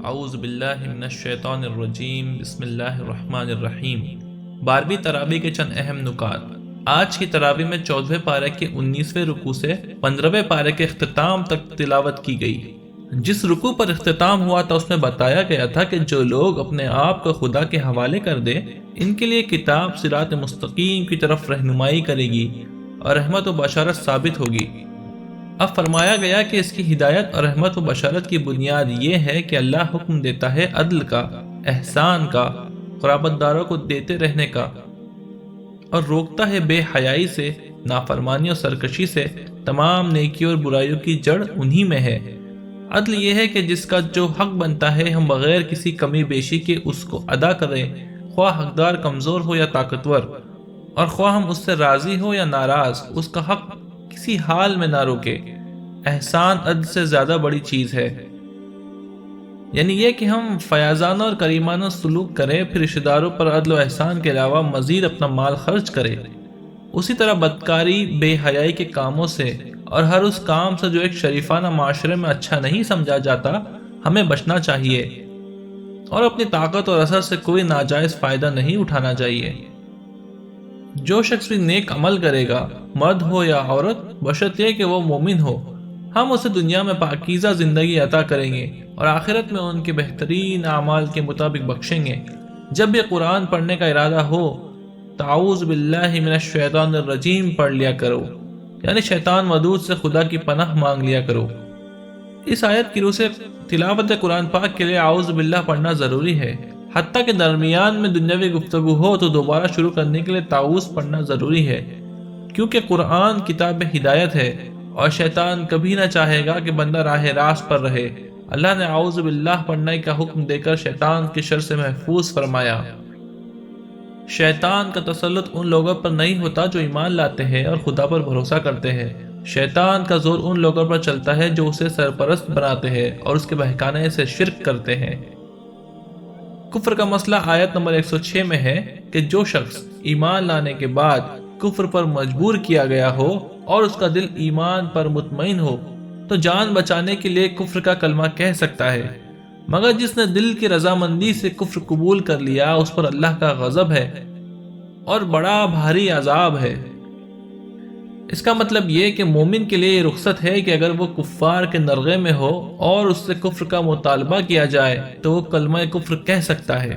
اعوذ باللہ من الشیطان الرجیم بسم اللہ الرحمن الرحیم 12ویں تراویح کے چند اہم نکات۔ آج کی تراویح میں 14ویں پارے کے 19ویں رکوع سے 15ویں پارے کے اختتام تک تلاوت کی گئی۔ جس رکوع پر اختتام ہوا تھا اس میں بتایا گیا تھا کہ جو لوگ اپنے آپ کو خدا کے حوالے کر دیں ان کے لیے کتاب صراط مستقیم کی طرف رہنمائی کرے گی اور رحمت و بشارت ثابت ہوگی۔ اب فرمایا گیا کہ اس کی ہدایت اور رحمت و بشارت کی بنیاد یہ ہے کہ اللہ حکم دیتا ہے عدل کا، احسان کا، قرابت داروں کو دیتے رہنے کا، اور روکتا ہے بے حیائی سے، نافرمانی اور سرکشی سے۔ تمام نیکیوں اور برائیوں کی جڑ انہی میں ہے۔ عدل یہ ہے کہ جس کا جو حق بنتا ہے ہم بغیر کسی کمی بیشی کے اس کو ادا کریں، خواہ حقدار کمزور ہو یا طاقتور، اور خواہ ہم اس سے راضی ہو یا ناراض، اس کا حق کسی حال میں نہ روکے۔ احسان عدل سے زیادہ بڑی چیز ہے، یعنی یہ کہ ہم فیاضانہ اور کریمانہ سلوک کریں، پھر رشتہ داروں پر عدل و احسان کے علاوہ مزید اپنا مال خرچ کریں۔ اسی طرح بدکاری، بے حیائی کے کاموں سے اور ہر اس کام سے جو ایک شریفانہ معاشرے میں اچھا نہیں سمجھا جاتا ہمیں بچنا چاہیے، اور اپنی طاقت اور اثر سے کوئی ناجائز فائدہ نہیں اٹھانا چاہیے۔ جو شخص بھی نیک عمل کرے گا، مرد ہو یا عورت، بشرط یہ کہ وہ مومن ہو، ہم اسے دنیا میں پاکیزہ زندگی عطا کریں گے اور آخرت میں ان کے بہترین اعمال کے مطابق بخشیں گے۔ جب بھی قرآن پڑھنے کا ارادہ ہو تو اعوذ باللہ من الشیطان الرجیم پڑھ لیا کرو، یعنی شیطان ودود سے خدا کی پناہ مانگ لیا کرو۔ اس آیت کی روح سے تلاوت قرآن پاک کے لیے اعوذ باللہ پڑھنا ضروری ہے، حتیٰ کہ درمیان میں دنیاوی گفتگو ہو تو دوبارہ شروع کرنے کے لیے تعوذ پڑھنا ضروری ہے، کیونکہ قرآن کتاب ہدایت ہے اور شیطان کبھی نہ چاہے گا کہ بندہ راہ راست پر رہے۔ اللہ نے اعوذ باللہ پڑھنے کا حکم دے کر شیطان کے شر سے محفوظ فرمایا۔ شیطان کا تسلط ان لوگوں پر نہیں ہوتا جو ایمان لاتے ہیں اور خدا پر بھروسہ کرتے ہیں۔ شیطان کا زور ان لوگوں پر چلتا ہے جو اسے سرپرست بناتے ہیں اور اس کے بہکانے سے شرک کرتے ہیں۔ کفر کا مسئلہ آیت نمبر 106 میں ہے کہ جو شخص ایمان لانے کے بعد کفر پر مجبور کیا گیا ہو اور اس کا دل ایمان پر مطمئن ہو تو جان بچانے کے لیے کفر کا کلمہ کہہ سکتا ہے، مگر جس نے دل کی رضامندی سے کفر قبول کر لیا اس پر اللہ کا غضب ہے اور بڑا بھاری عذاب ہے۔ اس کا مطلب یہ کہ مومن کے لیے یہ رخصت ہے کہ اگر وہ کفار کے نرغے میں ہو اور اس سے کفر کا مطالبہ کیا جائے تو وہ کلمہ کفر کہہ سکتا ہے،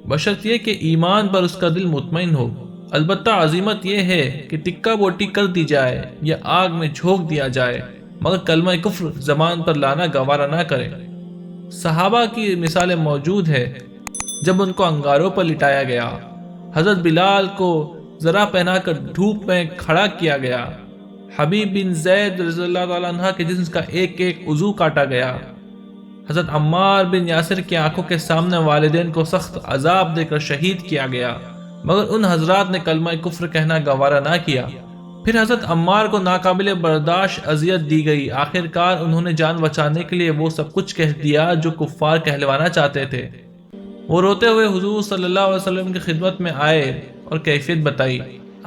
بشرط یہ کہ ایمان پر اس کا دل مطمئن ہو۔ البتہ عزیمت یہ ہے کہ ٹکا بوٹی کر دی جائے یا آگ میں جھونک دیا جائے، مگر کلمہ کفر زبان پر لانا گوارا نہ کرے۔ صحابہ کی مثالیں موجود ہے جب ان کو انگاروں پر لٹایا گیا، حضرت بلال کو ذرا پہنا کر دھوپ میں کھڑا کیا گیا، حبیب بن زید رضی اللہ تعالیٰ عنہ کے جسم کا ایک ایک عضو کاٹا گیا، حضرت عمار بن یاسر کی آنکھوں کے سامنے والدین کو سخت عذاب دے کر شہید کیا گیا، مگر ان حضرات نے کلمہ کفر کہنا گوارا نہ کیا۔ پھر حضرت عمار کو ناقابل برداشت اذیت دی گئی، آخر کار انہوں نے جان بچانے کے لیے وہ سب کچھ کہہ دیا جو کفار کہلوانا چاہتے تھے۔ وہ روتے ہوئے حضور صلی اللہ علیہ وسلم کی خدمت میں آئے اور کیفیت بتائی۔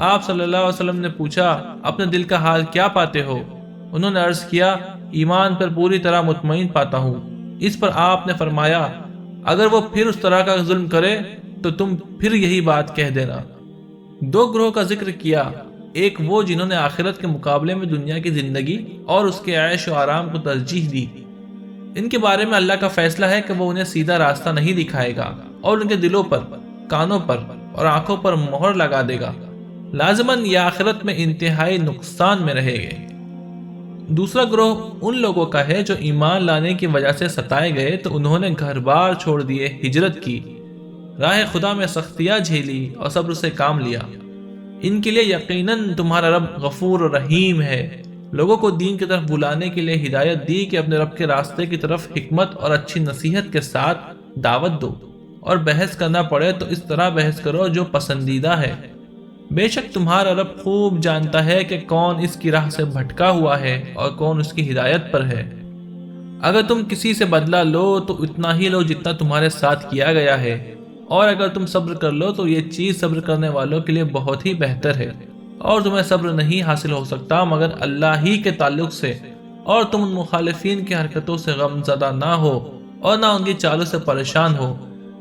آپ صلی اللہ علیہ وسلم نے پوچھا، اپنے دل کا حال کیا پاتے ہو؟ انہوں نے عرض کیا، ایمان پر پوری طرح مطمئن پاتا ہوں۔ اس پر آپ نے فرمایا، اگر وہ پھر اس طرح کا ظلم کرے تو تم پھر یہی بات کہہ دینا۔ دو گروہ کا ذکر کیا، ایک وہ جنہوں نے آخرت کے مقابلے میں دنیا کی زندگی اور اس کے عیش و آرام کو ترجیح دی۔ ان کے بارے میں اللہ کا فیصلہ ہے کہ وہ انہیں سیدھا راستہ نہیں دکھائے گا اور ان کے دلوں پر، کانوں پر اور آنکھوں پر مہر لگا دے گا، لازماً یہ آخرت میں انتہائی نقصان میں رہے گے۔ دوسرا گروہ ان لوگوں کا ہے جو ایمان لانے کی وجہ سے ستائے گئے تو انہوں نے گھر بار چھوڑ دیے، ہجرت کی، راہ خدا میں سختیاں جھیلی اور صبر سے کام لیا۔ ان کے لیے یقیناً تمہارا رب غفور و رحیم ہے۔ لوگوں کو دین کی طرف بلانے کے لیے ہدایت دی کہ اپنے رب کے راستے کی طرف حکمت اور اچھی نصیحت کے ساتھ دعوت دو، اور بحث کرنا پڑے تو اس طرح بحث کرو جو پسندیدہ ہے۔ بے شک تمہارا رب خوب جانتا ہے کہ کون اس کی راہ سے بھٹکا ہوا ہے اور کون اس کی ہدایت پر ہے۔ اگر تم کسی سے بدلہ لو تو اتنا ہی لو جتنا تمہارے ساتھ کیا گیا ہے، اور اگر تم صبر کر لو تو یہ چیز صبر کرنے والوں کے لیے بہت ہی بہتر ہے۔ اور تمہیں صبر نہیں حاصل ہو سکتا مگر اللہ ہی کے تعلق سے، اور تم ان مخالفین کی حرکتوں سے غم زدہ نہ ہو اور نہ ان کی چالوں سے پریشان ہو۔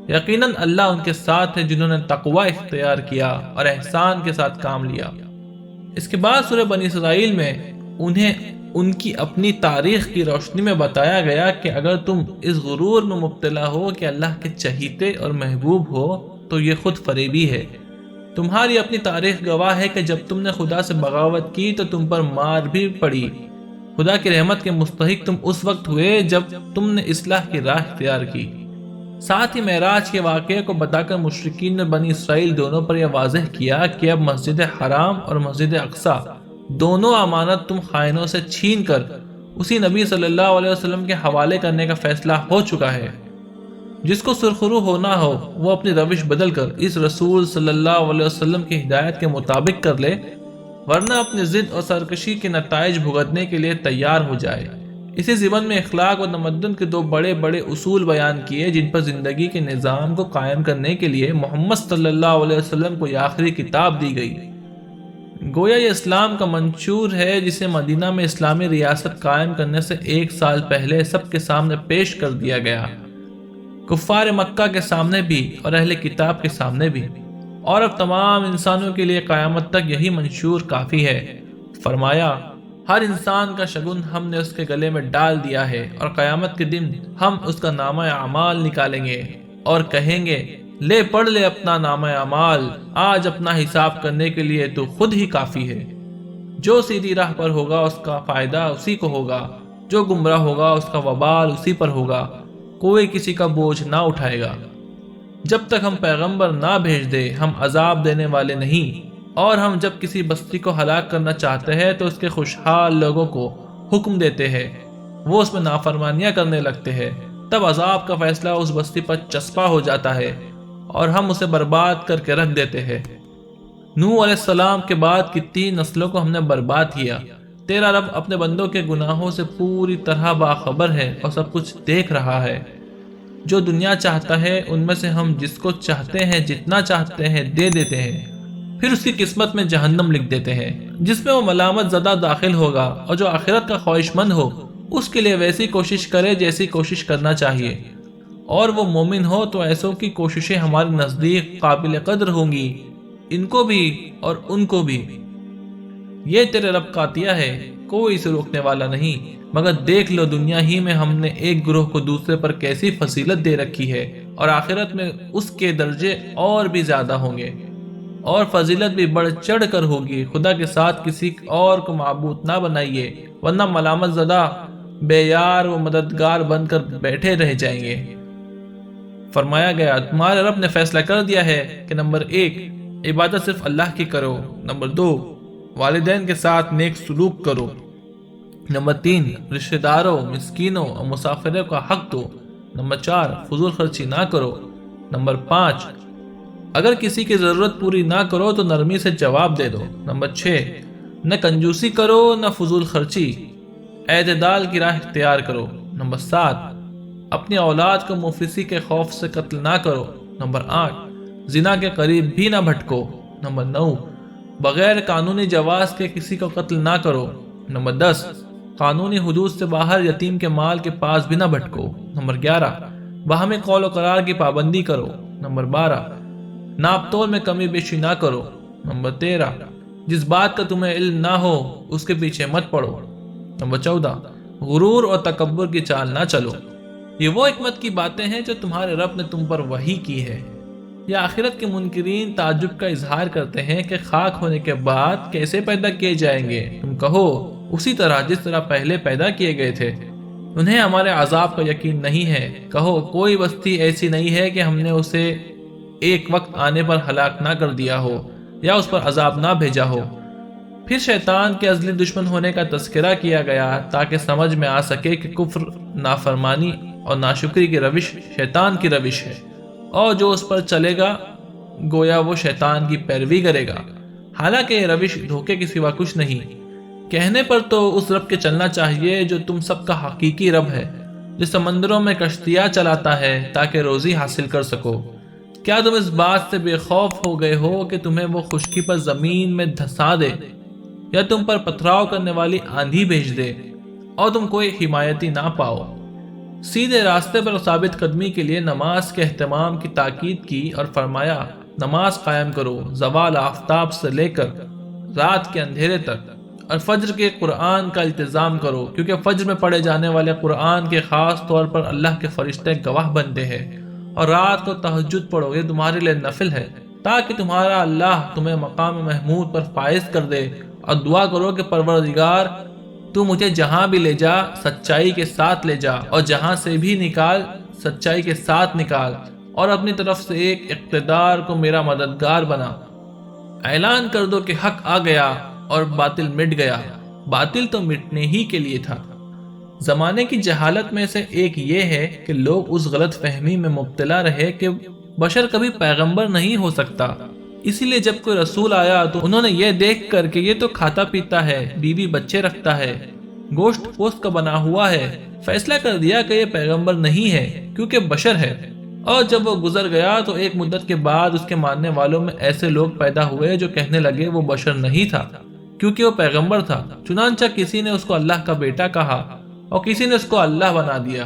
یقیناً اللہ ان کے ساتھ ہے جنہوں نے تقوی اختیار کیا اور احسان کے ساتھ کام لیا۔ اس کے بعد سورہ بنی اسرائیل میں انہیں ان کی اپنی تاریخ کی روشنی میں بتایا گیا کہ اگر تم اس غرور میں مبتلا ہو کہ اللہ کے چہیتے اور محبوب ہو تو یہ خود فریبی ہے۔ تمہاری اپنی تاریخ گواہ ہے کہ جب تم نے خدا سے بغاوت کی تو تم پر مار بھی پڑی۔ خدا کی رحمت کے مستحق تم اس وقت ہوئے جب تم نے اصلاح کی راہ اختیار کی۔ ساتھ ہی معراج کے واقعے کو بتا کر مشرکین نے بنی اسرائیل دونوں پر یہ واضح کیا کہ اب مسجد حرام اور مسجد اقصی دونوں امانت تم خائنوں سے چھین کر اسی نبی صلی اللہ علیہ وسلم کے حوالے کرنے کا فیصلہ ہو چکا ہے۔ جس کو سرخرو ہونا ہو وہ اپنی روش بدل کر اس رسول صلی اللہ علیہ وسلم کی ہدایت کے مطابق کر لے، ورنہ اپنی ضد اور سرکشی کے نتائج بھگتنے کے لیے تیار ہو جائے۔ اسی ضمن میں اخلاق و تمدن کے دو بڑے بڑے اصول بیان کیے جن پر زندگی کے نظام کو قائم کرنے کے لیے محمد صلی اللہ علیہ وسلم کو یہ آخری کتاب دی گئی۔ گویا یہ اسلام کا منشور ہے جسے مدینہ میں اسلامی ریاست قائم کرنے سے 1 سال پہلے سب کے سامنے پیش کر دیا گیا، کفار مکہ کے سامنے بھی اور اہل کتاب کے سامنے بھی، اور اب تمام انسانوں کے لیے قیامت تک یہی منشور کافی ہے۔ فرمایا، ہر انسان کا شگن ہم نے اس کے گلے میں ڈال دیا ہے اور قیامت کے دن ہم اس کا نامہ اعمال نکالیں گے اور کہیں گے، لے پڑھ لے اپنا نامہ اعمال، آج اپنا حساب کرنے کے لیے تو خود ہی کافی ہے۔ جو سیدھی راہ پر ہوگا اس کا فائدہ اسی کو ہوگا، جو گمراہ ہوگا اس کا وبال اسی پر ہوگا، کوئی کسی کا بوجھ نہ اٹھائے گا۔ جب تک ہم پیغمبر نہ بھیج دے ہم عذاب دینے والے نہیں، اور ہم جب کسی بستی کو ہلاک کرنا چاہتے ہیں تو اس کے خوشحال لوگوں کو حکم دیتے ہیں، وہ اس میں نافرمانیاں کرنے لگتے ہیں، تب عذاب کا فیصلہ اس بستی پر چسپاں ہو جاتا ہے اور ہم اسے برباد کر کے رکھ دیتے ہیں۔ نوح علیہ السلام کے بعد کی 3 نسلوں کو ہم نے برباد کیا۔ تیرا رب اپنے بندوں کے گناہوں سے پوری طرح باخبر ہے اور سب کچھ دیکھ رہا ہے۔ جو دنیا چاہتا ہے ان میں سے ہم جس کو چاہتے ہیں جتنا چاہتے ہیں دے دیتے ہیں، پھر اس کی قسمت میں جہنم لکھ دیتے ہیں جس میں وہ ملامت زدہ داخل ہوگا، اور جو آخرت کا خواہش مند ہو اس کے لیے ویسی کوشش کرے جیسی کوشش کرنا چاہیے، اور وہ مومن ہو تو ایسوں کی کوششیں ہمارے نزدیک قابل قدر ہوں گی، ان کو بھی اور ان کو بھی۔ یہ تیرے رب کا عطیہ ہے، کوئی اسے روکنے والا نہیں، مگر دیکھ لو دنیا ہی میں ہم نے ایک گروہ کو دوسرے پر کیسی فضیلت دے رکھی ہے، اور آخرت میں اس کے درجے اور بھی زیادہ ہوں گے اور فضیلت بھی بڑھ چڑھ کر ہوگی۔ خدا کے ساتھ کسی اور کو معبود نہ بنائیے ورنہ ملامت زدہ بے یار و مددگار بن کر بیٹھے رہ جائیں گے۔ فرمایا گیا، تمہارے رب نے فیصلہ کر دیا ہے کہ نمبر 1 عبادت صرف اللہ کی کرو، نمبر 2 والدین کے ساتھ نیک سلوک کرو، نمبر 3 رشتہ داروں، مسکینوں اور مسافروں کا حق دو، نمبر 4 فضول خرچی نہ کرو، نمبر 5 اگر کسی کی ضرورت پوری نہ کرو تو نرمی سے جواب دے دو، نمبر 6 نہ کنجوسی کرو نہ فضول خرچی، اعتدال کی راہ اختیار کرو، نمبر 7 اپنی اولاد کو مفلسی کے خوف سے قتل نہ کرو، نمبر 8 زنا کے قریب بھی نہ بھٹکو، نمبر 9 بغیر قانونی جواز کے کسی کو قتل نہ کرو، نمبر 10 قانونی حدود سے باہر یتیم کے مال کے پاس بھی نہ بھٹکو، نمبر 11 باہمی قول و قرار کی پابندی کرو، نمبر 12 ناپ تول میں کمی بیشی نہ کرو، نمبر 13 جس بات کا تمہیں علم نہ ہو اس کے پیچھے مت پڑو، نمبر 14 غرور اور تکبر کی چال نہ چلو۔ یہ وہ حکمت کی باتیں ہیں جو تمہارے رب نے تم پر وحی کی ہے۔ یہ آخرت کے منکرین تعجب کا اظہار کرتے ہیں کہ خاک ہونے کے بعد کیسے پیدا کیے جائیں گے؟ تم کہو اسی طرح جس طرح پہلے پیدا کیے گئے تھے۔ انہیں ہمارے عذاب کا یقین نہیں ہے۔ کہو کوئی بستی ایسی نہیں ہے کہ ہم نے اسے ایک وقت آنے پر ہلاک نہ کر دیا ہو یا اس پر عذاب نہ بھیجا ہو۔ پھر شیطان کے ازلی دشمن ہونے کا تذکرہ کیا گیا تاکہ سمجھ میں آ سکے کہ کفر، نافرمانی اور ناشکری کی روش شیطان کی روش ہے، اور جو اس پر چلے گا گویا وہ شیطان کی پیروی کرے گا، حالانکہ یہ روش دھوکے کے سوا کچھ نہیں۔ کہنے پر تو اس رب کے چلنا چاہیے جو تم سب کا حقیقی رب ہے، جو سمندروں میں کشتیاں چلاتا ہے تاکہ روزی حاصل کر سکو۔ کیا تم اس بات سے بے خوف ہو گئے ہو کہ تمہیں وہ خشکی پر زمین میں دھسا دے یا تم پر پتھراؤ کرنے والی آندھی بھیج دے اور تم کوئی حمایتی نہ پاؤ؟ سیدھے راستے پر ثابت قدمی کے لیے نماز کے اہتمام کی تاکید کی اور فرمایا نماز قائم کرو زوال آفتاب سے لے کر رات کے اندھیرے تک، اور فجر کے قرآن کا التزام کرو، کیونکہ فجر میں پڑھے جانے والے قرآن کے خاص طور پر اللہ کے فرشتے گواہ بنتے ہیں، اور رات کو تہجد پڑھو، یہ تمہارے لیے نفل ہے تاکہ تمہارا اللہ تمہیں مقام محمود پر فائز کر دے، اور دعا کرو کہ پروردگار تو مجھے جہاں بھی لے جا سچائی کے ساتھ لے جا، اور جہاں سے بھی نکال سچائی کے ساتھ نکال، اور اپنی طرف سے ایک اقتدار کو میرا مددگار بنا۔ اعلان کر دو کہ حق آ گیا اور باطل مٹ گیا، باطل تو مٹنے ہی کے لیے تھا۔ زمانے کی جہالت میں سے ایک یہ ہے کہ لوگ اس غلط فہمی میں مبتلا رہے کہ بشر کبھی پیغمبر نہیں ہو سکتا، اسی لیے جب کوئی رسول آیا تو انہوں نے یہ دیکھ کر کہ یہ تو کھاتا پیتا ہے، بیوی بچے رکھتا ہے، گوشت پوست کا بنا ہوا ہے، فیصلہ کر دیا کہ یہ پیغمبر نہیں ہے کیونکہ بشر ہے۔ اور جب وہ گزر گیا تو ایک مدت کے بعد اس کے ماننے والوں میں ایسے لوگ پیدا ہوئے جو کہنے لگے وہ بشر نہیں تھا کیونکہ وہ پیغمبر تھا، چنانچہ کسی نے اس کو اللہ کا بیٹا کہا اور کسی نے اس کو اللہ بنا دیا۔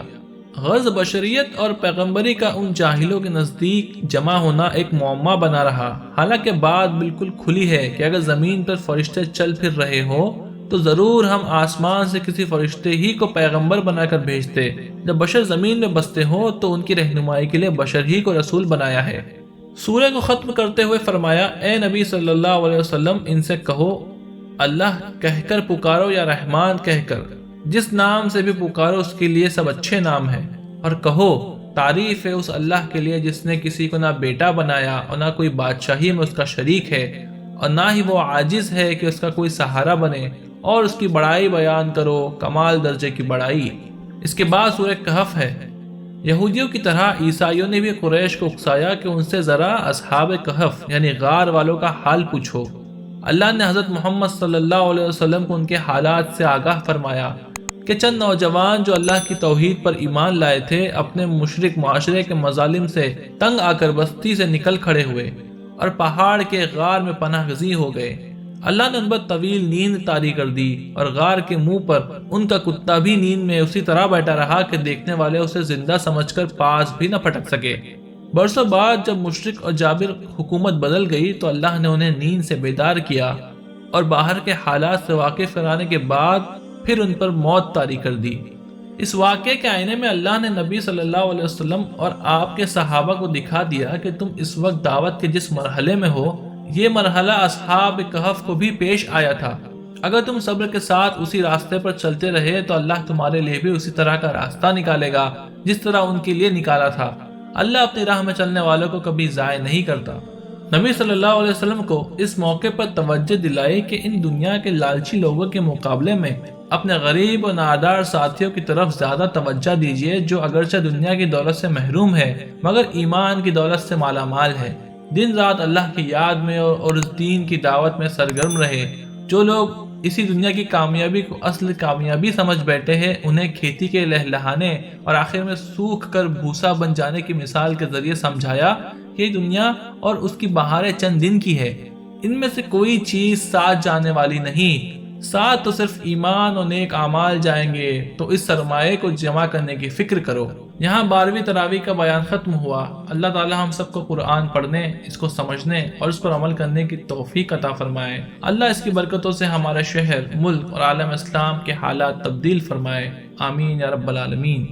غرض بشریت اور پیغمبری کا ان جاہلوں کے نزدیک جمع ہونا ایک معمہ بنا رہا، حالانکہ بات بالکل کھلی ہے کہ اگر زمین پر فرشتے چل پھر رہے ہو تو ضرور ہم آسمان سے کسی فرشتے ہی کو پیغمبر بنا کر بھیجتے، جب بشر زمین میں بستے ہو تو ان کی رہنمائی کے لیے بشر ہی کو رسول بنایا ہے۔ سورہ کو ختم کرتے ہوئے فرمایا اے نبی صلی اللہ علیہ وسلم ان سے کہو اللہ کہہ کر پکارو یا رحمان کہہ کر، جس نام سے بھی پکارو اس کے لیے سب اچھے نام ہیں، اور کہو تعریف ہے اس اللہ کے لیے جس نے کسی کو نہ بیٹا بنایا اور نہ کوئی بادشاہی میں اس کا شریک ہے، اور نہ ہی وہ عاجز ہے کہ اس کا کوئی سہارا بنے، اور اس کی بڑائی بیان کرو کمال درجے کی بڑائی۔ اس کے بعد سورہ کہف ہے۔ یہودیوں کی طرح عیسائیوں نے بھی قریش کو اکسایا کہ ان سے ذرا اصحاب کہف یعنی غار والوں کا حال پوچھو۔ اللہ نے حضرت محمد صلی اللہ علیہ وسلم کو ان کے حالات سے آگاہ فرمایا کہ چند نوجوان جو اللہ کی توحید پر ایمان لائے تھے اپنے مشرک معاشرے کے مظالم سے تنگ آ کر بستی سے نکل کھڑے ہوئے اور پہاڑ کے غار میں پناہ گزین ہو گئے۔ اللہ نے ان پر طویل نیند طاری کر دی اور غار کے منہ پر ان کا کتا بھی نیند میں اسی طرح بیٹھا رہا کہ دیکھنے والے اسے زندہ سمجھ کر پاس بھی نہ پھٹک سکے۔ برسوں بعد جب مشرک اور جابر حکومت بدل گئی تو اللہ نے انہیں نیند سے بیدار کیا اور باہر کے حالات سے واقف کرانے کے بعد پھر ان پر موت طاری کر دی۔ اس واقعے کے آئینے میں اللہ نے نبی صلی اللہ علیہ وسلم اور آپ کے صحابہ کو دکھا دیا کہ تم اس وقت دعوت کے جس مرحلے میں ہو یہ مرحلہ اصحاب کہف کو بھی پیش آیا تھا۔ اگر تم صبر کے ساتھ اسی راستے پر چلتے رہے تو اللہ تمہارے لیے بھی اسی طرح کا راستہ نکالے گا جس طرح ان کے لیے نکالا تھا۔ اللہ اپنی راہ میں چلنے والوں کو کبھی ضائع نہیں کرتا۔ نبی صلی اللہ علیہ وسلم کو اس موقع پر توجہ دلائی کہ ان دنیا کے لالچی لوگوں کے مقابلے میں اپنے غریب و نادار ساتھیوں کی طرف زیادہ توجہ دیجیے جو اگرچہ دنیا کی دولت سے محروم ہے مگر ایمان کی دولت سے مالا مال ہے۔ دن رات اللہ کی یاد میں اور اس دین کی دعوت میں سرگرم رہے۔ جو لوگ اسی دنیا کی کامیابی کو اصل کامیابی سمجھ بیٹھے ہیں انہیں کھیتی کے لہلہانے اور آخر میں سوکھ کر بھوسا بن جانے کی مثال کے ذریعے سمجھایا کہ دنیا اور اس کی بہاریں چند دن کی ہے، ان میں سے کوئی چیز ساتھ جانے والی نہیں، ساتھ تو صرف ایمان اور نیک اعمال جائیں گے، تو اس سرمایہ کو جمع کرنے کی فکر کرو۔ یہاں 12ویں تراویح کا بیان ختم ہوا۔ اللہ تعالی ہم سب کو قرآن پڑھنے، اس کو سمجھنے اور اس پر عمل کرنے کی توفیق عطا فرمائے۔ اللہ اس کی برکتوں سے ہمارا شہر، ملک اور عالم اسلام کے حالات تبدیل فرمائے۔ آمین یا رب العالمین۔